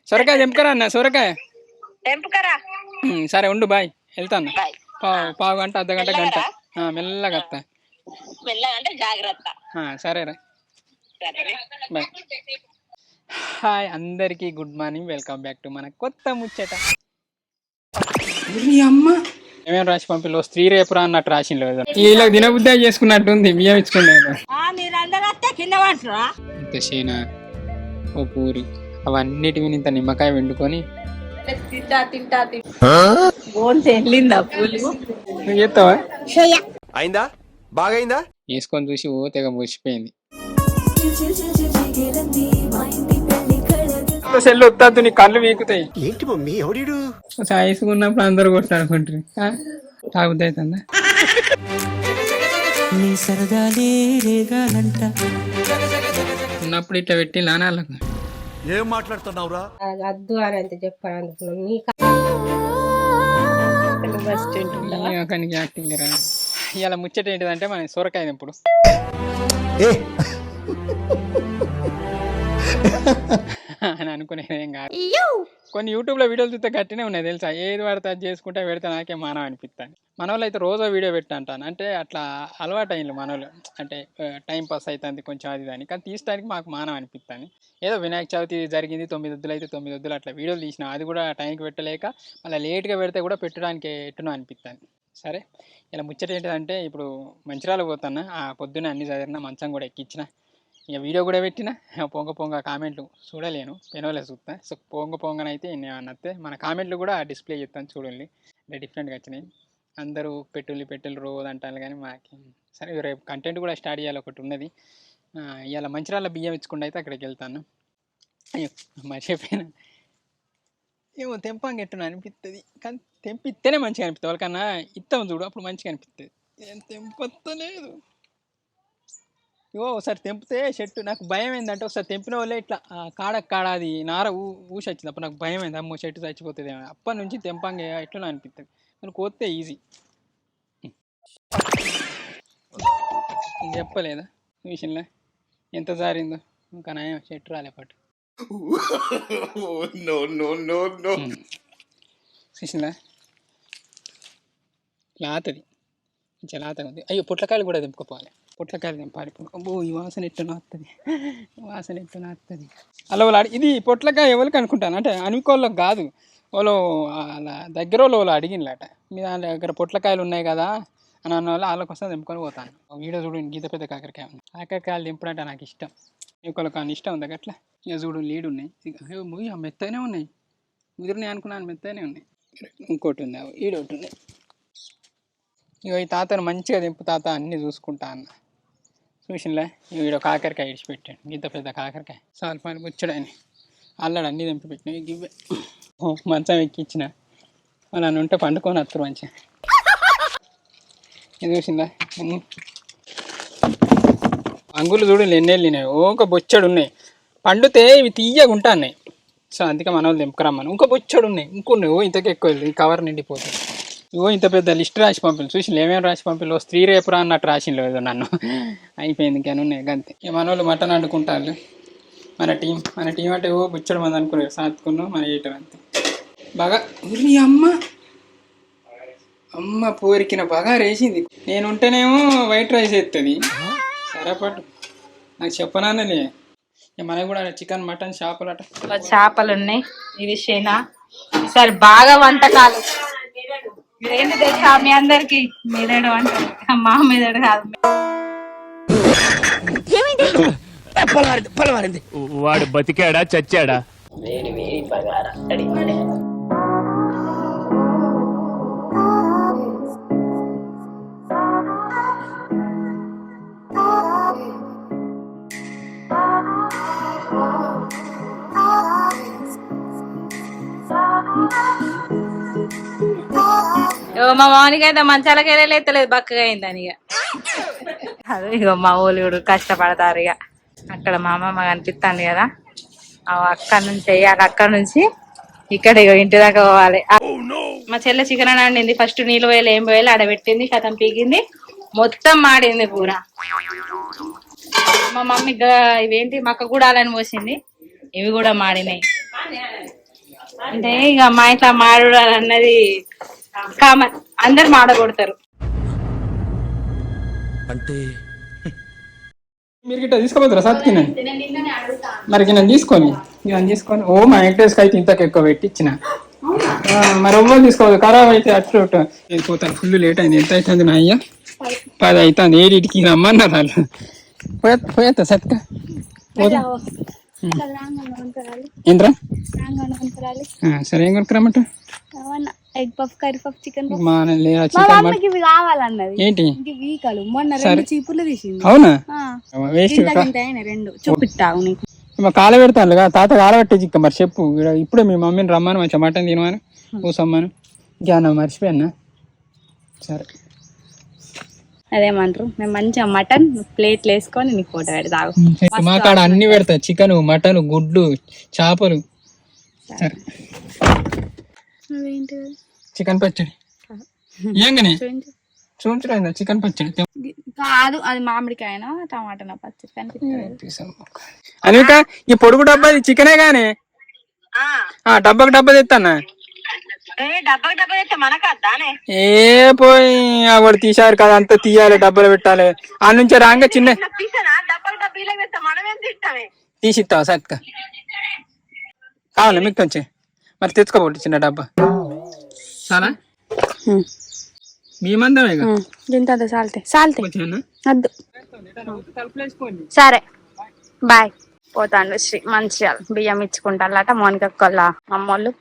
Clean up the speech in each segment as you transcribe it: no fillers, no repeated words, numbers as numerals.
సొరకాయ తెంపుకరా అన్న, సొరకాయ తెంపుకరా. సరే ఉండు, బాయ్, వెళ్తాను. పావు గంట, అర్ధ గంట, గంట మెల్లగా వస్తా. మెల్లగా అంటే జాగ్రత్త. సరేరా, బాయ్. హాయ్ అందరికీ, good morning, welcome back to మన కొత్త ముచ్చట. అమ్మ ఏమేమి రాసి పంపిలో స్త్రీ రేపురా అన్నట్టు రాసిండు. ఇలా దినబుద్ధి చేసుకున్నట్టుంది. బియ్యం ఇచ్చుకున్నాను. ఇంత షేనా, ఓ పూరి, అవన్నిటి మీద ఇంత నిమ్మకాయ వండుకొని నువ్వు చేస్తావా? అయిందా, బాగైందా? వేసుకొని చూసి ఓ తెగ మురిసిపోయింది. సెల్లు వద్దు, నీ కళ్ళు వీకుతాయి. ఏంటి మమ్మీ ఎవడు సాయిసుకున్నప్పుడు అందరు కొట్లాడుకుంటారు. తాగుద్ది అవుతుందా? ఉన్నప్పుడు ఇట్లా పెట్టి నానాలకు ఏం మాట్లాడుతున్నావురా? అద్దు అని అంతే చెప్పాను. యాక్టింగ్ రా. ఇవాళ ముచ్చట ఏంటిదంటే మన సొరకాయ ఇప్పుడు అని అనుకునేదేం కాదు. కొన్ని యూట్యూబ్లో వీడియోలు చూస్తే గట్టినే ఉన్నాయి తెలుసా. ఏది పడితే అది చేసుకుంటే పెడితే నాకే మానవ అనిపిస్తాను. మన వాళ్ళు అయితే రోజో వీడియో పెట్టంటాను, అంటే అట్లా అలవాటు అయింది మన వాళ్ళు. అంటే టైం పాస్ అవుతుంది కొంచెం అది దాన్ని, కానీ తీయడానికి మాకు మానవ అనిపిస్తాను. ఏదో వినాయక చవితి జరిగింది, 9 వద్దులు అయితే 9 వద్దులు అట్లా వీడియోలు తీసిన, అది కూడా టైంకి పెట్టలేక మళ్ళీ లేట్గా పెడితే కూడా పెట్టడానికి ఎట్టునో అనిపిస్తాను. సరే, ఇలా ముచ్చట ఏంటిదంటే ఇప్పుడు మంచిర్యాల పోతాను. పొద్దున్నే అన్ని చదివిన, మంచం కూడా ఎక్కించిన, ఇక వీడియో కూడా పెట్టిన. పొంగ కామెంట్లు చూడలేను, పెనవలే చూస్తా. సో పొంగనైతే నచ్చితే మన కామెంట్లు కూడా డిస్ప్లే చేస్తాను చూడండి. అంటే డిఫరెంట్గా వచ్చినాయి. అందరూ పెట్టులు రోజు అంటారు, కానీ మాకు సరే రేపు కంటెంట్ కూడా స్టార్ట్ చేయాలి, ఒకటి ఉన్నది. ఇలా మంచిర్యాల బియ్యం ఇచ్చుకుంటూ అయితే అక్కడికి వెళ్తాను. అయ్యో మర్చిపోయినా. ఏమో తెంపంగా ఎట్టున అనిపిస్తుంది, కానీ తెంపిస్తేనే మంచిగా అనిపిస్తుంది. వాళ్ళకన్నా ఇస్తాం చూడు, అప్పుడు మంచిగా అనిపిస్తుంది. ఏం తెంపలేదు. ఇవో ఒకసారి తెంపితే చెట్టు, నాకు భయం ఏంటంటే ఒకసారి తెంపిన వాళ్ళే ఇట్లా కాడ అది నార ఊసి వచ్చింది. అప్పుడు నాకు భయం అయింది, అమ్మో చెట్టు చచ్చిపోతుంది. అప్పటి నుంచి తెంపంగా ఎట్లా అనిపిస్తుంది. నేను కోస్తే ఈజీ. చెప్పలేదా విషయంలో ఎంత జారిందో, ఇంకా నయం చెట్టు రాలే పాటు విషయంలో లాతది, కొంచెం లాతగా ఉంది. అయ్యో పొట్లకాయలు కూడా తెంపుకోపోవాలి, పొట్లకాయలు తెంపాలి. అబ్బో ఈ వాసన ఎట్టున వస్తుంది. అలా వాళ్ళు ఇది పొట్లకాయ ఎవరికి అనుకుంటాను, అంటే అనుకోళ్ళకి కాదు, వాళ్ళు అలా దగ్గర వాళ్ళు అడిగినలాట, మీ దాని దగ్గర పొట్లకాయలు ఉన్నాయి కదా అని అన్న వాళ్ళు వాళ్ళ కోసం తెంపుకొని పోతాను. వీడియో చూడండి, గీత పెద్ద కాకరకాయ ఉంది. కాకరకాయలు తెంపుడంటే నాకు ఇష్టం, ఇంకొకరికి అని ఇష్టం ఉంది అట్లా. ఇక చూడు లీడు ఉన్నాయి, ఇక మెత్తనే ఉన్నాయి, ముదిరినాయి అనుకున్నాను, మెత్తనే ఉన్నాయి. ఇంకోటి ఉంది, ఈడొకటి ఉన్నాయి. ఇక ఈ తాతను మంచిగా తెంపు తాత, అన్నీ చూసుకుంటా అన్న. చూసినలే, వీడు కాకరకాయ ఇడిచిపెట్టాడు, గీత పెద్ద కాకరకాయ సాల్పాలు ముచ్చడని అల్లాడు అన్నీ తెంపి పెట్టినాయి. ఇవే మంచం ఎక్కించిన వాళ్ళు అని ఉంటే పండుకొని వస్తారు మంచిగా. ఇది చూసిందా, అంగులు చూడు ఎన్ని వెళ్ళినాయి, ఒక బొచ్చడు ఉన్నాయి. పండుతే ఇవి తీయగా ఉంటాయి. సో అందుకే మన వాళ్ళు తెంపుకురమ్మని. ఇంకో బొచ్చడు ఉన్నాయి, ఇంకొన్నాయి. ఇంతకు ఎక్కువ వెళ్ళి కవర్ నిండిపోతుంది. ఇంత పెద్ద లిస్ట్ రాసి పంపిణీ. చూసి ఏమేమి రాసి పంపిణీలో స్త్రీ రేపురా అన్నట్టు రాసిండు ఏదో నన్ను. అయిపోయింది, ఇంకేనా ఉన్నాయి గంతే. ఇక మన వాళ్ళు మటన్ వండుకుంటారు. మన టీం అంటే బుచ్చడు మంది అనుకున్నారు, సాత్కున్నాం మన ఏటర్ అంతే. బాగా అమ్మ పోరికిన బాగా రేసింది. నేను ఉంటేనేమో వైట్ రైస్ వేస్తుంది సరేపాటు, నాకు చెప్పనానలే. మనకు కూడా చికెన్ మటన్ చేపలు ఉన్నాయి. ఇది షేనా. ఈసారి బాగా వంటకాలు ఏంటి తెలుసా మీ అందరికి, మీదేడు అంటే మా మీదేడు కాదు. వాడు బతికాడా చచ్చాడా? వేడి వేడి బగారా. మా మామూలుగా అయితే మంచాలకి వెళ్ళలేదు, బక్కగా అయిందని. ఇక అదే ఇక మా ఊళ్ళు కష్టపడతారు. ఇక అక్కడ మా అమ్మమ్మ కనిపిస్తాను కదా, అక్కడ నుంచి వేయాలి, అక్కడ నుంచి ఇక్కడ ఇక ఇంటి దాకా పోవాలి. మా చెల్లె చికెన్ అని వండింది. ఫస్ట్ నీళ్ళు పోయాలి, ఏం పోయాలి ఆడబెట్టింది, కథం పీకింది, మొత్తం మాడింది కూర. మా మమ్మీ ఇవేంటి మక్క గూడాలని పోసింది, ఇవి కూడా మాడినాయి. అంటే ఇక మా ఇంట్లో మాడు అన్నది కామన్, అందరు మాడగొడతారు. అంటే మీరు గిట్ట తీసుకోపోతారా సత్కి మరి నేను తీసుకొని ఓ మా వెంకటేష్కి అయితే ఇంతకు ఎక్కువ పెట్టి ఇచ్చిన మరి ఒమ్మలు తీసుకోవద్దు, ఖరాబ్ అయితే అట్లు నేను పోతాను. ఫుల్ లేట్ అయింది. ఎంత అవుతుంది నా అయ్యా? 10 అవుతుంది. 7కి రమ్మన్నారు వాళ్ళు. పోయేస్తా సత్క ఏంద్రా? సరే ఏం కొనుక్కరమ్మంట? Egg puff, curry puff, chicken puff. మా ఇవి కావాలన్నది. ఏంటి వీకలు మొన్న 2 చీపుర్లు తీసింది. అవునా? వేస్ట్ రెండు చూపిస్తావు నీకు. మా కాల పెడతాను తాత కాల పెట్టే చిక్క మరి చెప్పు. ఇప్పుడే మీ మమ్మీని రమ్మను, మంచిగా మటన్ తినమని కూసమ్మను. ఇంకేమన్నా మర్చిపోయానా? సరే అదేమంటారు, మేము మంచిగా మటన్ ప్లేట్లు వేసుకొని నీకు ఫోటో పెడతావు. మా కాడ అన్ని పెడతా, చికెన్, మటన్, గుడ్లు, చేపలు. సరే చికెన్ పచ్చడి ఏంగని చూపించలేదు. చికెన్ పచ్చడి కాదు, అది మామిడికాయనా టమాటా పచ్చడి కనిపిస్తుంది. అనిక ఈ పొడుగు డబ్బా చికెనే గానీ డబ్బాకి డబ్బా తెస్తానా? ఏ పోయి వాడు తీసారు కదా, అంతా తీయాలి, డబ్బాలు పెట్టాలి. ఆ నుంచి రాగా చిన్న తీసిస్తావా సత్క? కావాలి మీకు వచ్చి మరి తెచ్చుకోబోటి చిన్న డబ్బా చాలా మీ మందమే సరే బాయ్. పోతాండు శ్రీ మంచిగా బియ్యం ఇచ్చుకుంటారట మోనికల అమ్మోళ్ళు.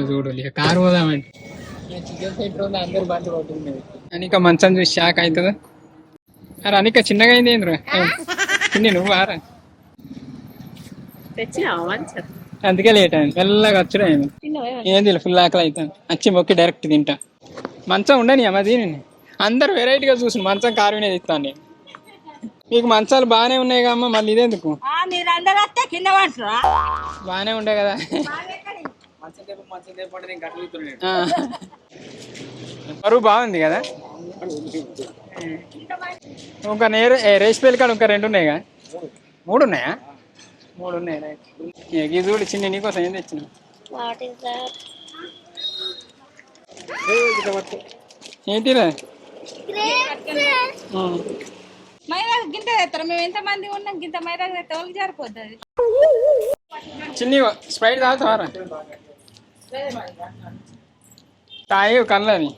చూడాలి కారు పోదామంటే అందరు బండి పడుతుంది. అనిక మంచం చూసి షాక్ అవుతుందా? అరే అనిక చిన్నగా అయింది ఏంద్రా? చిన్ని నువ్వు ఆరా అందుకే లేట్ అయింది. మెల్లగా వచ్చుడు అయింది. ఏం తెలియదు, ఫుల్ ఆకలి అవుతాను. వచ్చి మొక్కి డైరెక్ట్ తింటా. మంచం ఉండని అమ్మ దీనిని అందరు వెరైటీగా చూసిన మంచం కారు వినేది ఇస్తాను నేను. మీకు మంచాలు బాగానే ఉన్నాయి కమ్మా, మళ్ళీ ఇదేందుకు? బాగానే ఉండే కదా. బరువు బాగుంది కదా. ఇంకా రేస్ పేలు కాడ ఇంకా 2 ఉన్నాయిగా? 3 ఉన్నాయా? 3 ఉన్నాయి. ఈ చూడు చిన్న నీకోసం ఏం తెచ్చిన. ఏంటిరా? గింత తెస్తారా? మేము ఎంత మంది ఉన్నాం, గింత మైదా తోలికి జారిపోతుంది. చిన్ని స్ప్రైట్ తాగుతావారా? తాయి కళ్ళని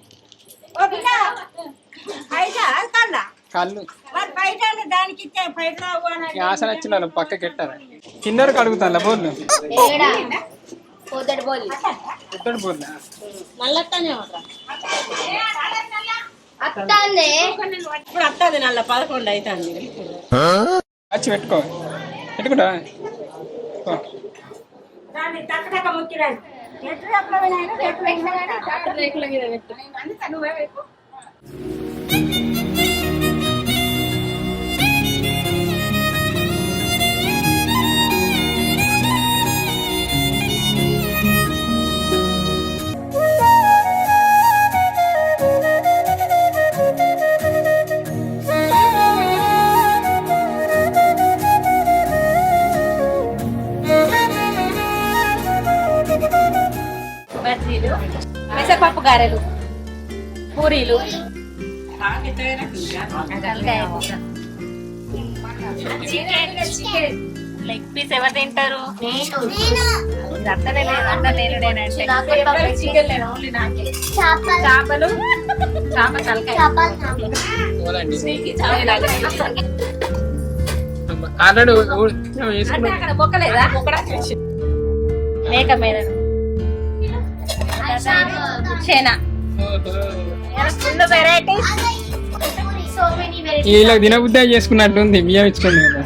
కళ్ళు ఆశ నచ్చిన వాళ్ళు పక్కకి ఎట్టారా? కిందరు కడుగుతాను బోర్లు ఉద్దడి బోర్లు వచ్చి పెట్టుకుంటా. బజ్జీలు, పెసరపప్పు గారెలు, పూరీలు, లెగ్ పీస్ ఎవరు తింటారు? చేపలు, మొక్కలేదా? మేక మీద ఇలా దినబుద్ధి చేసుకున్నట్టుంది. బియ్యం ఇచ్చుకోండి కదా.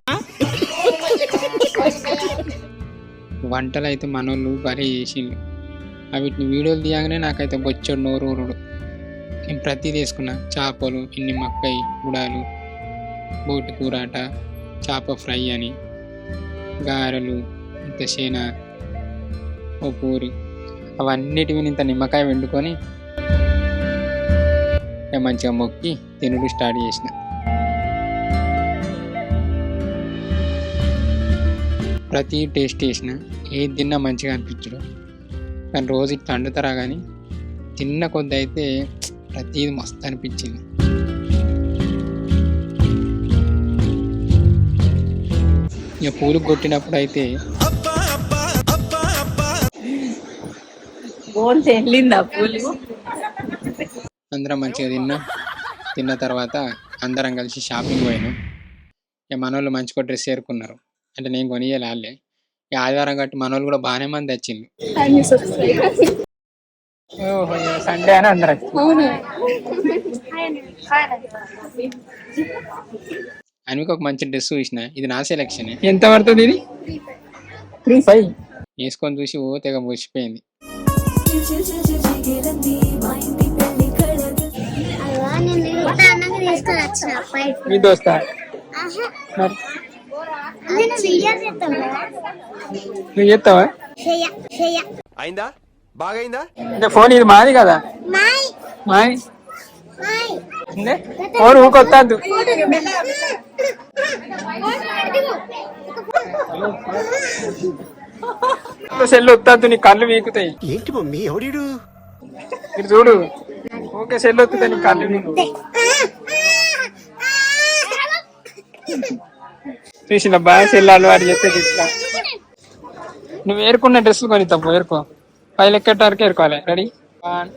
వంటలు అయితే మనోళ్ళు భారీ చేసిండు. వీటిని వీడియోలు తీయగానే నాకైతే బొచ్చడు నోరు ఊరుడు. నేను ప్రతిదీ తీసుకున్నా. చేపలు, ఇన్ని మక్కయి, గుడాలు, బోటి కూరాట, చేప ఫ్రై అని, గారెలు, ఇంత సేన, ఓ పూరి, అవన్నిటి మీద ఇంత నిమ్మకాయ వండుకొని ఇక మంచిగా మొక్కి తినుడు స్టార్ట్ చేసిన. ప్రతి టేస్ట్ చేసిన ఏది తిన్నా మంచిగా అనిపించడు, కానీ రోజు ఇట్లా వండుతారా కానీ తిన్న కొద్ది అయితే ప్రతిది మస్తు అనిపించింది. ఇక పూలు కొట్టినప్పుడు అయితే వెళ్ళిందా పూలు. అందరం మంచిగా తిన్న తర్వాత అందరం కలిసి షాపింగ్ పోయినాం. ఇక మనోళ్ళు మంచిగా డ్రెస్ ఏరుకున్నారు, అంటే నేను కొనియాలి వాళ్ళే. ఇక ఆదివారం కాబట్టి మనోళ్ళు కూడా బాగానే మంది వచ్చింది. ఓహో సండే అని అందరం అని ఒక మంచి డ్రెస్ చూసిన, ఇది నా సెలెక్షన్. ఎంత పడుతుంది ఇది? 3,500. వేసుకొని చూసి ఓ తెగ మురిసిపోయింది. మీ దోస్తా నువ్వు చేస్తావా? అయిందా బాగైందా? అంటే ఫోన్ ఇది మాది కదా, మాది ఫోన్ ఊకొత్తద్దు. సెల్ వత్తద్దు, నీ కళ్ళు వీకుతాయి. ఏంటి మమ్మీ ఎవడీడు? మీరు చూడు, ఓకే సెల్ వస్తుంది నీ కళ్ళు వీకుతాయి. చూసిన బాగా సెల్ అలవాటు చెప్తే ఇట్లా. నువ్వు ఏరుకున్న డ్రెస్సులు కొని తప్పు ఏరుకో, 5 లెక్కటానికి ఏరుకోవాలి. రెడీ? 1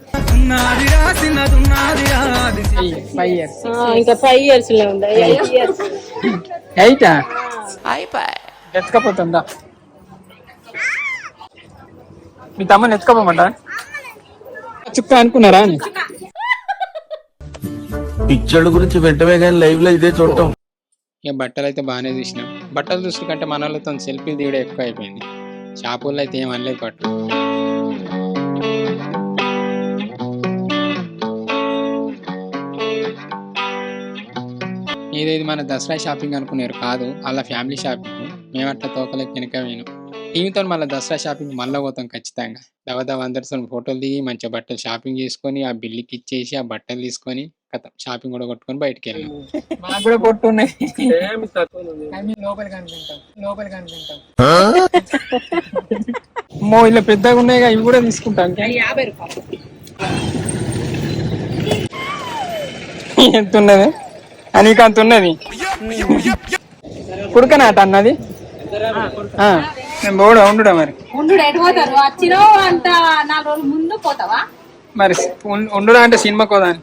5 years. ఇంకా 5 years లో ఉందా? 8 years. 8 ఎత్తుకపోతుందా? మీ తమ్ముని ఎత్తుకోపోమంట చుక్క అనుకున్నారా అని. పిక్చర్ల గురించి వెంటనే కానీ లైవ్ లో ఇదే చూడటం. ఇక బట్టలు అయితే బాగానే చూసినాం. బట్టలు చూసిన కంటే మన వాళ్ళతో సెల్ఫీలు తీయడం ఎక్కువ అయిపోయింది. షాపుల్లో అయితే ఏం అనలేదు పట్టు. ఏదేది మన దసరా షాపింగ్ అనుకున్నారు, కాదు వాళ్ళ ఫ్యామిలీ షాపింగ్. మేము అట్లా తోకలకి వెనక పోయినాం. టీవీతో మళ్ళీ దసరా షాపింగ్ మళ్ళీ పోతాం ఖచ్చితంగా. దవదవ అందరితో ఫోటోలు దిగి మంచిగా బట్టలు షాపింగ్ చేసుకొని ఆ బిల్లుకి ఇచ్చేసి ఆ బట్టలు తీసుకొని కథ షాపింగ్ కూడా కొట్టుకొని బయటకు వెళ్ళాం. మాకు కూడా కొట్టున్నాయి, లోపలికి అనుకుంటాం. అమ్మో ఇలా పెద్దగా ఉన్నాయిగా, ఇవి కూడా తీసుకుంటాం. 50 రూపాయలు ఎంత ఉన్నది అనిక? అంత ఉన్నది. కుడుకనాట అన్నది. నేను పోవడం ఉండుడా మరి? ఎడిపోతారు వచ్చినావు అంత 4 రోజుల ముందు పోతావా మరి? ఉండుడా అంటే సినిమా కోదాని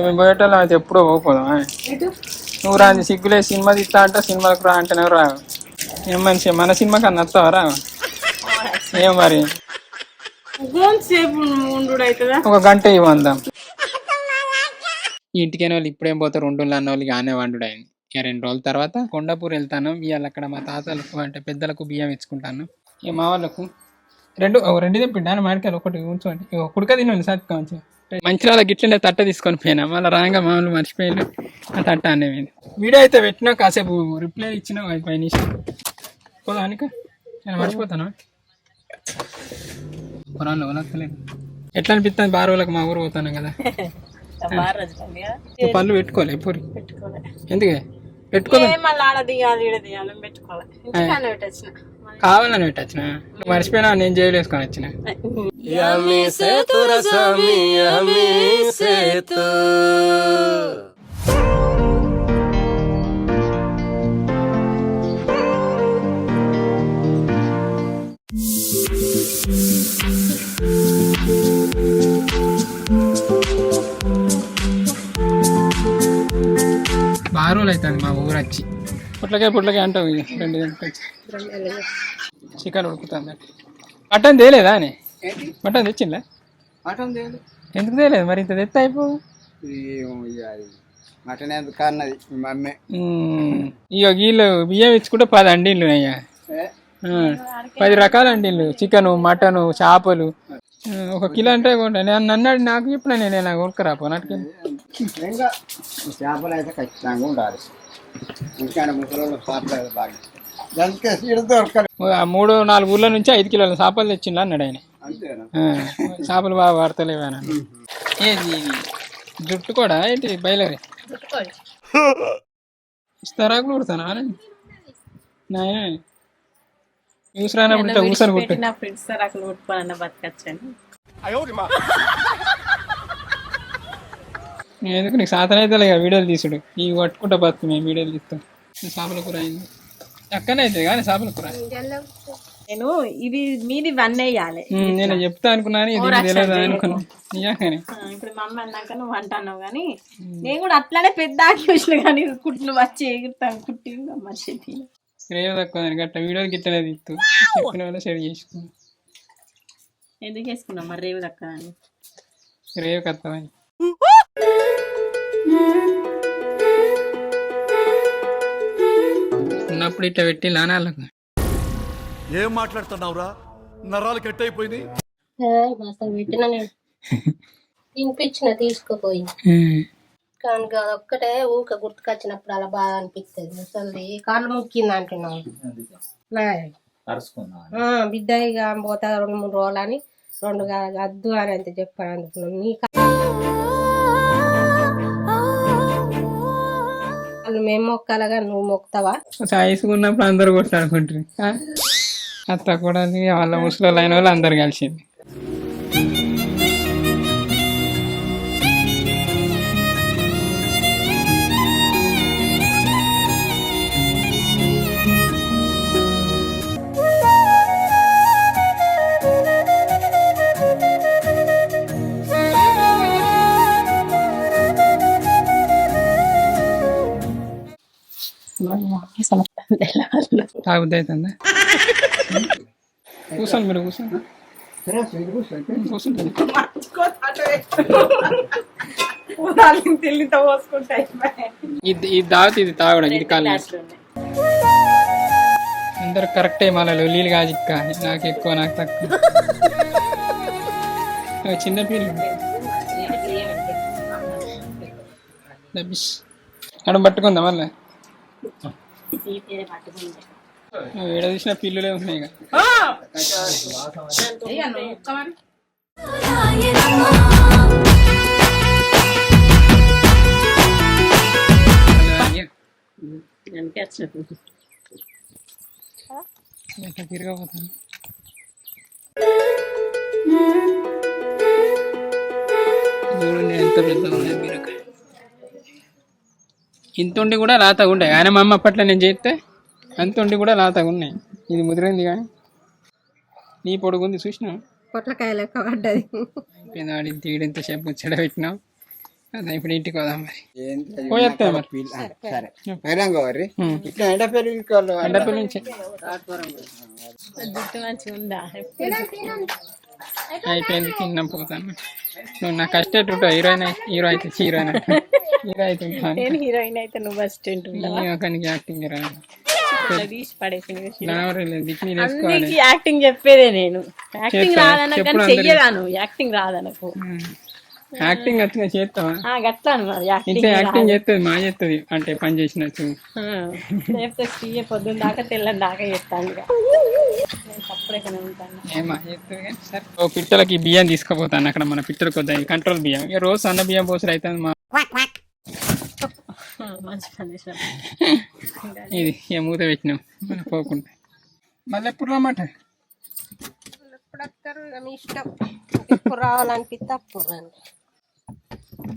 మేము పోయేటోళ్ళం అయితే ఎప్పుడో పోదాం. నువ్వు రా సిగ్గులే సినిమా తీస్తా అంటే సినిమాకు రా అంటే రా. ఏం మనిషి మన సినిమా కన్నా వస్తావా రా? ఏం మరి ఒక గంట ఇవ్వందాం. ఇంటికైన వాళ్ళు ఇప్పుడేం పోతారు, 2 అన్న వాళ్ళకి ఆనే వండుడు అయింది. ఇక 2 రోజుల తర్వాత కొండాపూర్ వెళ్తాను. ఇవాళ అక్కడ మా తాతలకు అంటే పెద్దలకు బియ్యం ఇచ్చుకుంటాను. ఇక మా వాళ్ళకు 2 తెప్పిండాను మాడికాయలు, ఒకటి ఉంచండి. కుడక తినండి సార్ మంచిగా. మంచిర్యాల గిట్లనే తట్ట తీసుకొని పోయినా, మళ్ళీ రాగా మామూలు మర్చిపోయాను ఆ తట్ట అనేది. వీడియో అయితే పెట్టినా కాసేపు రిప్లై ఇచ్చినా పైన పోదానిక నేను మర్చిపోతాను. పొరాల్లో వలక్కలేదు. ఎట్లా అనిపిస్తుంది? బాగా రోజులకు మా ఊరు పోతాను కదా. పళ్ళు పెట్టుకోలే పూరి? ఎందుకే పెట్టుకోవాలి? కావాలని పెట్టొచ్చిన, మర్చిపోయినా నేను జైలు వేసుకొని వచ్చిన. బాగా రోజులు అవుతుంది మా ఊరు వచ్చి. పుట్లకాయ అంటావు. 2 గంటలు చికెన్ ఉడుకుతుంది. మటన్ తేలేదా అని? మటన్ తెచ్చిందా? ఎందుకు తేలేదు మరి? ఇంత తెత్త అయిపో. మటన్ ఎందుకు అన్నది మమ్మీ. ఇక వీళ్ళు బియ్యం ఇచ్చుకుంటే 10 అండిళ్ళు అయ్యా, 10 రకాల అండిళ్ళు. చికెను, మటను, చేపలు. 1 కిలో అంటే నన్ను అన్నాడు, నాకు చెప్పిన నేను ఇలా కొనుక్కరాపో నాటికి. చేపలు అయితే ఖచ్చితంగా ఉండాలి, ఎందుకంటే ముసలి చేపలు బాగా. దానికి సీడ దొరకదు 3-4 ఊర్ల నుంచి 5 కిలోల చేపలు తెచ్చిండు అన్నాడు ఆయన. అంతేనా? చేపలు బాగా పడతలేవా ఏది జుట్టు కూడా ఏంటి బయలుదేరి ఇస్తారాకులు కుడతానా నాయన యూస్ రానప్పుడు కూర్చొని కుట్టు. ఎందుకు నీకు సాధన అయితే లేక వీడియోలు తీసుడు ఇవి పట్టుకుంటా బతుకు మేము వీడియోలు తీస్తాం. చేపల కూర అయింది చక్కనే అవుతుంది కానీ చేపల కూర నేను ఇవి మీది వన్ వేయాలి. నేను చెప్తా అనుకున్నాను ఇది తెలియదు అనుకున్నాను నిజంగానే. ఇప్పుడు మా అమ్మ అన్నాక నువ్వు అంటున్నావు కానీ నేను కూడా అట్లానే పెద్ద ఆకిసిన కానీ కుట్లు వచ్చి ఎగురుతాను కుట్టి మనిషి రేవు తక్కువ గట్ట వీడియోలు గిట్టనే తీస్తూ చెప్పిన వల్ల షేర్ చేసుకున్నాను. ఎందుకు వేసుకున్నాం మరి రేవు దక్క రేవు కత్తమని ఉన్నప్పుడు ఇట్లా పెట్టి లానాలకు ఏం మాట్లాడుతున్నావురా నరాలు కట్ అయిపోయింది తినిపించిన తీసుకుపోయి కానీ అదొక్కటే ఊక గుర్తుకొచ్చినప్పుడు అలా బాగా అనిపిస్తుంది. అసలు కాళ్ళు ముక్కింది అంటున్నావు బిడ్డ ఇక పోతా 2-3 రోజులు అని 2 వద్దు అని అంతే చెప్పాను అనుకున్నాను. నీ కాళ్ళు మేము మొక్కాలగా నువ్వు మొక్కుతావా? సాయిసుకున్నప్పుడు అందరు కొట్లాడుకుంటారు. అత్త కూడా వాళ్ళ ముసలి అయిన వాళ్ళు అందరు కలిసింది. తాగుద్ది అవుతుందా? కూర్చోండి మీరు కూర్చోండి ఇది తాగుతుంది ఇది తాగడం ఇది కాదు అందరు కరెక్టే మళ్ళీ నీళ్ళు కాజిక్క నాకు ఎక్కువ నాకు తక్కువ చిన్న పిల్లలు అక్కడ పట్టుకుందా మళ్ళీ ఏడ చూసిన పిల్లులే ఉన్నాయి తిరగపోతాను. ఎంత పెద్ద ఉన్నాయి బీరకాయ ఇంత ఉండి కూడా లాతగా ఉండే ఆయన మా అమ్మ అప్పట్లో నేను చేస్తే అంత ఉండి కూడా లాతగా ఉన్నాయి. ఇది ముదిరింది కానీ నీ పొడుగుంది చూసినా పొట్లకాయ లెక్క పడ్డది. ఆడింత ఈడింత సేపు ముచ్చట పెట్టినావు అదే ఇప్పుడు ఇంటికి పోదాం మరి పోయేస్తా మరి ఎండపల్లి నుంచి అయిపోయింది తిన్నాం పోతాను. నువ్వు నా కష్టం హీరోయిన్ హీరో అయితే హీరోయిన్ హీరో అయితే హీరోయిన్ అయితే నువ్వు అసిస్టెంట్ యాక్టింగ్ యాక్టింగ్ చెప్పేదే నేను యాక్టింగ్ రాదనకు చెయ్యరాను యాక్టింగ్ రాదనకు యాక్టింగ్ అట్లా చేస్తావా? గట్లాను ఇంట్లో యాక్టింగ్ చేస్తుంది మా చేస్తుంది అంటే పని చేసినట్టు పొద్దున్న దాకా తెల్లని దాకా చేస్తాను తప్పుడెక్కడ ఉంటాను ఏమా చేస్తుంది కానీ సరే ఓ పిట్టలకి బియ్యం తీసుకుపోతాను అక్కడ మన పిట్టలకు వద్ద కంట్రోల్ బియ్యం ఇక రోజు సన్న బియ్యం పోసుడు అవుతుంది మా మంచి పని ఇది ఇక మూత పెట్టినాం మనం పోకుండా మళ్ళీ ఎప్పుడు రమ్మాట మీ ఇష్టం ఎప్పుడు రావాలనిపిస్తే అప్పుడు రండి.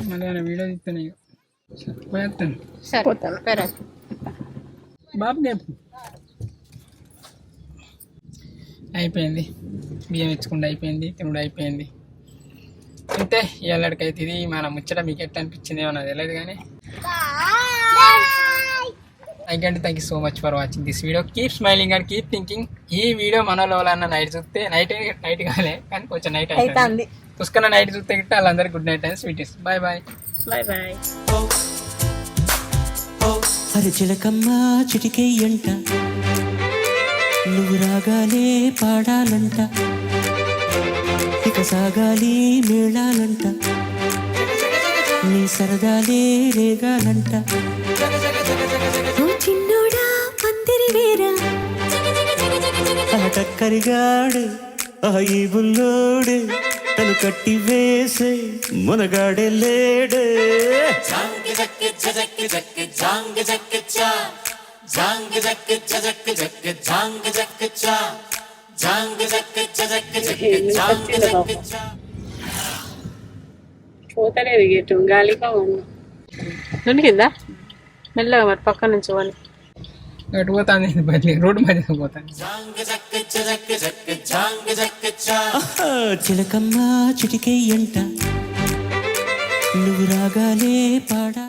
మళ్ళీ ఆయన వీడియో తీస్తాను ఇక పోయేస్తాను సరే బాబు అయిపోయింది బియ్యం ఇచ్చుకుండా అయిపోయింది తినుడు అయిపోయింది అంతే. ఇవాళకైతే ఇది మన ముచ్చట మీకు ఎట్లా అనిపించింది ఏమో నాకు తెలియదు కానీ thank you so much for watching this video. Keep smiling and keep thinking. ఈ వీడియో మన వాళ్ళన్న నైట్ చూస్తే నైట్ కాలే కానీ కొంచెం నైట్ అవుతుంది పుష్కన నైట్ చూస్తే గిట్ట వాళ్ళందరికీ good night and sweet bye bye bye bye. అరే చిలకమ్మ చిటికేయంట నువ్వు రాగాలే పాడాలంట ఇక సాగాలి మేళాలంట నీ సరదాలే రేగాలంట చిన్నోడా పందిరి వేరా టక్కరిగాడు ఈ బుల్లోడు తను కట్టి వేసే మునగాడే లేడు పోతలేదు గేటు గాలిగా ఉంది దొరికిందా మెల్లగా మరి పక్క నుంచి పోని అటు పోతాను బయట రోడ్డు మధ్య పోతాను చిలకమ్మ చిటికే ఎంట నువ్వు రాగాలే పాడా